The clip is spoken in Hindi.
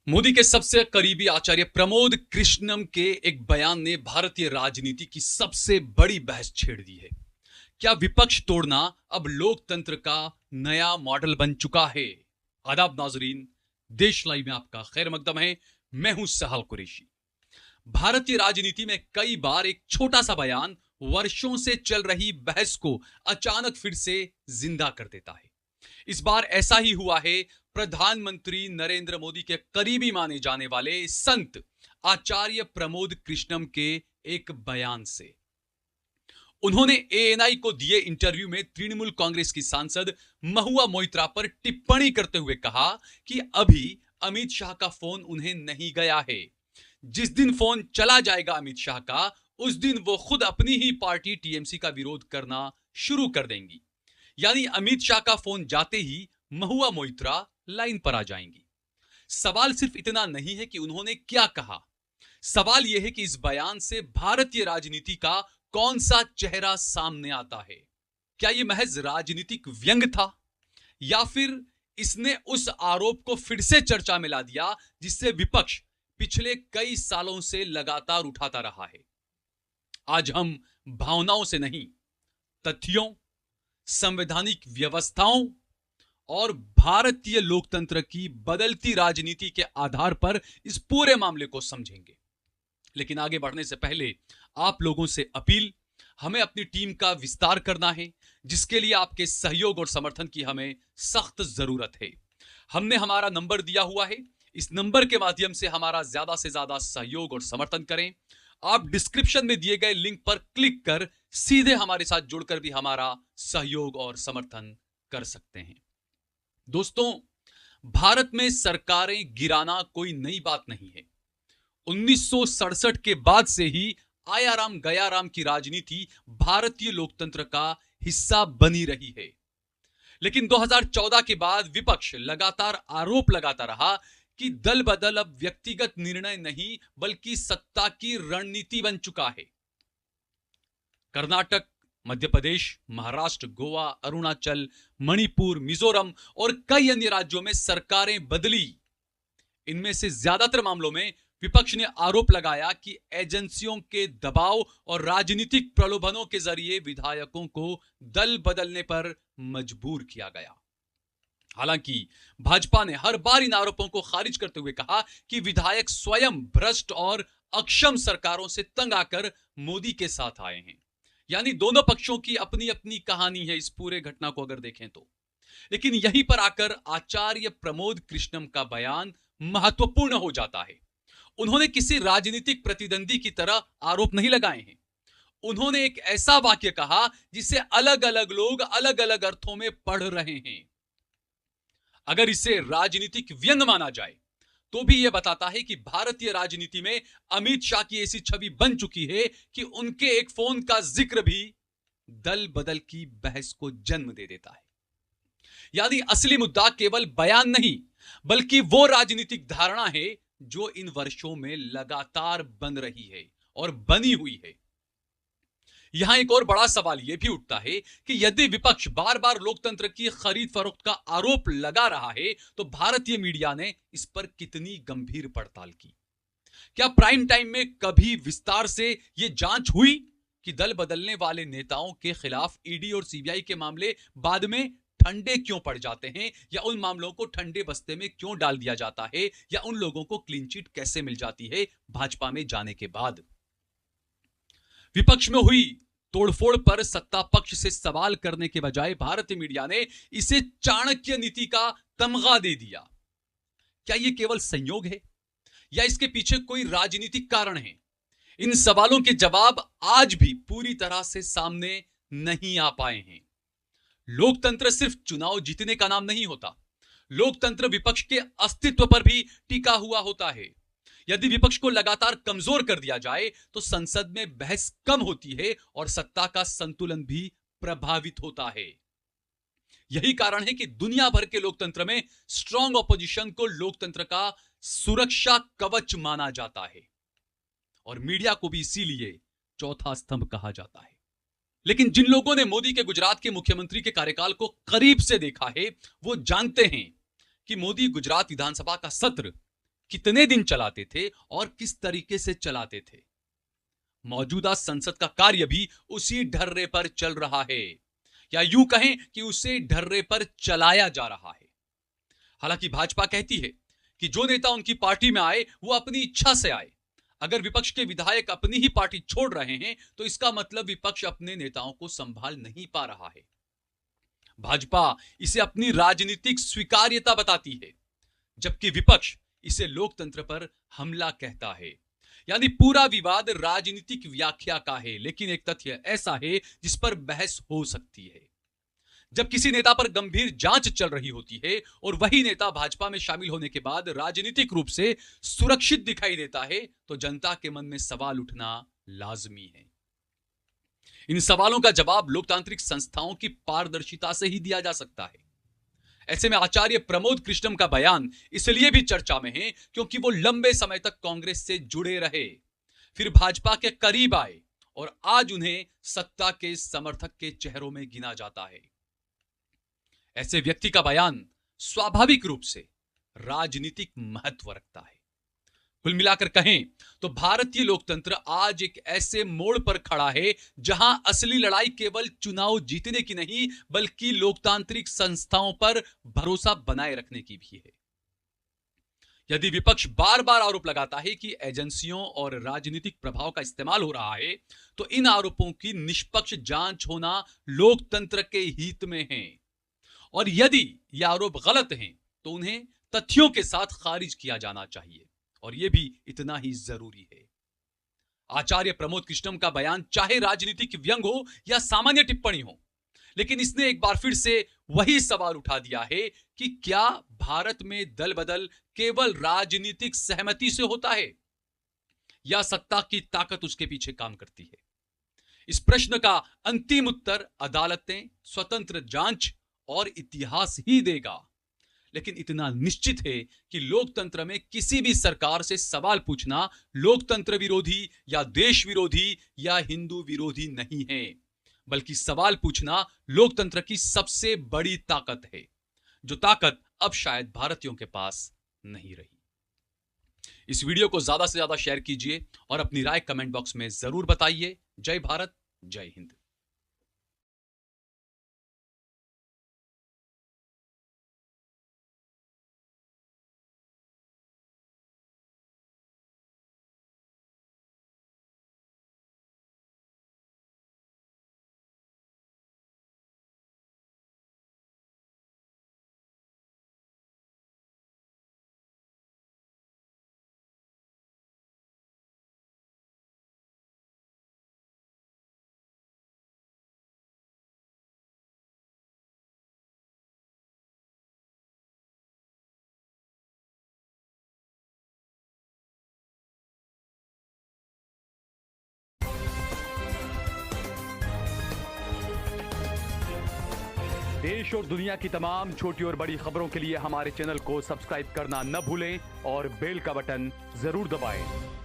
मोदी के सबसे करीबी आचार्य प्रमोद कृष्णम के एक बयान ने भारतीय राजनीति की सबसे बड़ी बहस छेड़ दी है। क्या विपक्ष तोड़ना अब लोकतंत्र का नया मॉडल बन चुका है? आदाब नाजरीन, देश लाइव में आपका खैर मकदम है। मैं हूं सहल कुरैशी। भारतीय राजनीति में कई बार एक छोटा सा बयान वर्षों से चल रही बहस को अचानक फिर से जिंदा कर देता है। इस बार ऐसा ही हुआ है। प्रधानमंत्री नरेंद्र मोदी के करीबी माने जाने वाले संत आचार्य प्रमोद कृष्णम के एक बयान से। उन्होंने एएनआई को दिए इंटरव्यू में तृणमूल कांग्रेस की सांसद महुआ मोइत्रा पर टिप्पणी करते हुए कहा कि अभी अमित शाह का फोन उन्हें नहीं गया है। जिस दिन फोन चला जाएगा अमित शाह का, उस दिन वो खुद अपनी ही पार्टी टीएमसी का विरोध करना शुरू कर देंगी। यानी अमित शाह का फोन जाते ही महुआ मोइत्रा लाइन पर आ जाएंगी। सवाल सिर्फ इतना नहीं है कि उन्होंने क्या कहा, सवाल यह है कि इस बयान से भारतीय राजनीति का कौन सा चेहरा सामने आता है। क्या यह महज राजनीतिक व्यंग था, या फिर इसने उस आरोप को फिर से चर्चा में ला दिया जिससे विपक्ष पिछले कई सालों से लगातार उठाता रहा है। आज हम भावनाओं से नहीं, तथ्यों, संवैधानिक व्यवस्थाओं और भारतीय लोकतंत्र की बदलती राजनीति के आधार पर इस पूरे मामले को समझेंगे। लेकिन आगे बढ़ने से पहले आप लोगों से अपील, हमें अपनी टीम का विस्तार करना है, जिसके लिए आपके सहयोग और समर्थन की हमें सख्त जरूरत है। हमने हमारा नंबर दिया हुआ है, इस नंबर के माध्यम से हमारा ज्यादा से ज्यादा सहयोग और समर्थन करें। आप डिस्क्रिप्शन में दिए गए लिंक पर क्लिक कर सीधे हमारे साथ जुड़कर भी हमारा सहयोग और समर्थन कर सकते हैं। दोस्तों, भारत में सरकारें गिराना कोई नई बात नहीं है। 1967 के बाद से ही आया राम गया राम की राजनीति भारतीय लोकतंत्र का हिस्सा बनी रही है। लेकिन 2014 के बाद विपक्ष लगातार आरोप लगाता रहा कि दल बदल अब व्यक्तिगत निर्णय नहीं बल्कि सत्ता की रणनीति बन चुका है। कर्नाटक, मध्य प्रदेश, महाराष्ट्र, गोवा, अरुणाचल, मणिपुर, मिजोरम और कई अन्य राज्यों में सरकारें बदली। इनमें से ज्यादातर मामलों में विपक्ष ने आरोप लगाया कि एजेंसियों के दबाव और राजनीतिक प्रलोभनों के जरिए विधायकों को दल बदलने पर मजबूर किया गया। हालांकि भाजपा ने हर बार इन आरोपों को खारिज करते हुए कहा कि विधायक स्वयं भ्रष्ट और अक्षम सरकारों से तंग आकर मोदी के साथ आए हैं। यानी दोनों पक्षों की अपनी अपनी कहानी है इस पूरे घटना को अगर देखें तो। लेकिन यहीं पर आकर आचार्य प्रमोद कृष्णम का बयान महत्वपूर्ण हो जाता है। उन्होंने किसी राजनीतिक प्रतिद्वंदी की तरह आरोप नहीं लगाए हैं। उन्होंने एक ऐसा वाक्य कहा जिसे अलग अलग लोग अलग अलग अर्थों में पढ़ रहे हैं। अगर इसे राजनीतिक व्यंग माना जाए तो भी यह बताता है कि भारतीय राजनीति में अमित शाह की ऐसी छवि बन चुकी है कि उनके एक फोन का जिक्र भी दल बदल की बहस को जन्म दे देता है। यानी असली मुद्दा केवल बयान नहीं बल्कि वो राजनीतिक धारणा है जो इन वर्षों में लगातार बन रही है और बनी हुई है। यहां एक और बड़ा सवाल यह भी उठता है कि यदि विपक्ष बार बार लोकतंत्र की खरीद फरोख्त का आरोप लगा रहा है तो भारतीय मीडिया ने इस पर कितनी गंभीर पड़ताल की? क्या प्राइम टाइम में कभी विस्तार से यह जांच हुई कि दल बदलने वाले नेताओं के खिलाफ ईडी और सीबीआई के मामले बाद में ठंडे क्यों पड़ जाते हैं, या उन मामलों को ठंडे बस्ते में क्यों डाल दिया जाता है, या उन लोगों को क्लीन चिट कैसे मिल जाती है भाजपा में जाने के बाद? विपक्ष में हुई तोड़फोड़ पर सत्ता पक्ष से सवाल करने के बजाय भारतीय मीडिया ने इसे चाणक्य नीति का तमगा दे दिया। क्या यह केवल संयोग है या इसके पीछे कोई राजनीतिक कारण है? इन सवालों के जवाब आज भी पूरी तरह से सामने नहीं आ पाए हैं। लोकतंत्र सिर्फ चुनाव जीतने का नाम नहीं होता। लोकतंत्र विपक्ष के अस्तित्व पर भी टिका हुआ होता है। यदि विपक्ष को लगातार कमजोर कर दिया जाए तो संसद में बहस कम होती है और सत्ता का संतुलन भी प्रभावित होता है। यही कारण है कि दुनिया भर के लोकतंत्र में स्ट्रांग ऑपोजिशन को लोकतंत्र का सुरक्षा कवच माना जाता है और मीडिया को भी इसीलिए चौथा स्तंभ कहा जाता है। लेकिन जिन लोगों ने मोदी के गुजरात के मुख्यमंत्री के कार्यकाल को करीब से देखा है वो जानते हैं कि मोदी गुजरात विधानसभा का सत्र कितने दिन चलाते थे और किस तरीके से चलाते थे। मौजूदा संसद का कार्य भी उसी ढर्रे पर चल रहा है, या यूं कहें कि उसे ढर्रे पर चलाया जा रहा है। हालांकि भाजपा कहती है कि जो नेता उनकी पार्टी में आए वो अपनी इच्छा से आए। अगर विपक्ष के विधायक अपनी ही पार्टी छोड़ रहे हैं तो इसका मतलब विपक्ष अपने नेताओं को संभाल नहीं पा रहा है। भाजपा इसे अपनी राजनीतिक स्वीकार्यता बताती है, जबकि विपक्ष इसे लोकतंत्र पर हमला कहता है। यानी पूरा विवाद राजनीतिक व्याख्या का है, लेकिन एक तथ्य ऐसा है जिस पर बहस हो सकती है। जब किसी नेता पर गंभीर जांच चल रही होती है और वही नेता भाजपा में शामिल होने के बाद राजनीतिक रूप से सुरक्षित दिखाई देता है, तो जनता के मन में सवाल उठना लाजमी है। इन सवालों का जवाब लोकतांत्रिक संस्थाओं की पारदर्शिता से ही दिया जा सकता है। ऐसे में आचार्य प्रमोद कृष्णम का बयान इसलिए भी चर्चा में है क्योंकि वो लंबे समय तक कांग्रेस से जुड़े रहे, फिर भाजपा के करीब आए और आज उन्हें सत्ता के समर्थक के चेहरों में गिना जाता है। ऐसे व्यक्ति का बयान स्वाभाविक रूप से राजनीतिक महत्व रखता है। कुल मिलाकर कहें तो भारतीय लोकतंत्र आज एक ऐसे मोड़ पर खड़ा है जहां असली लड़ाई केवल चुनाव जीतने की नहीं, बल्कि लोकतांत्रिक संस्थाओं पर भरोसा बनाए रखने की भी है। यदि विपक्ष बार बार आरोप लगाता है कि एजेंसियों और राजनीतिक प्रभाव का इस्तेमाल हो रहा है, तो इन आरोपों की निष्पक्ष जांच होना लोकतंत्र के हित में है। और यदि ये आरोप गलत हैं तो उन्हें तथ्यों के साथ खारिज किया जाना चाहिए, और यह भी इतना ही जरूरी है। आचार्य प्रमोद कृष्णम का बयान चाहे राजनीतिक व्यंग हो या सामान्य टिप्पणी हो, लेकिन इसने एक बार फिर से वही सवाल उठा दिया है कि क्या भारत में दल बदल केवल राजनीतिक सहमति से होता है या सत्ता की ताकत उसके पीछे काम करती है। इस प्रश्न का अंतिम उत्तर अदालतें, स्वतंत्र जांच और इतिहास ही देगा। लेकिन इतना निश्चित है कि लोकतंत्र में किसी भी सरकार से सवाल पूछना लोकतंत्र विरोधी या देश विरोधी या हिंदू विरोधी नहीं है, बल्कि सवाल पूछना लोकतंत्र की सबसे बड़ी ताकत है, जो ताकत अब शायद भारतीयों के पास नहीं रही। इस वीडियो को ज्यादा से ज्यादा शेयर कीजिए और अपनी राय कमेंट बॉक्स में जरूर बताइए। जय भारत, जय हिंद। देश और दुनिया की तमाम छोटी और बड़ी खबरों के लिए हमारे चैनल को सब्सक्राइब करना न भूलें और बेल का बटन जरूर दबाएं।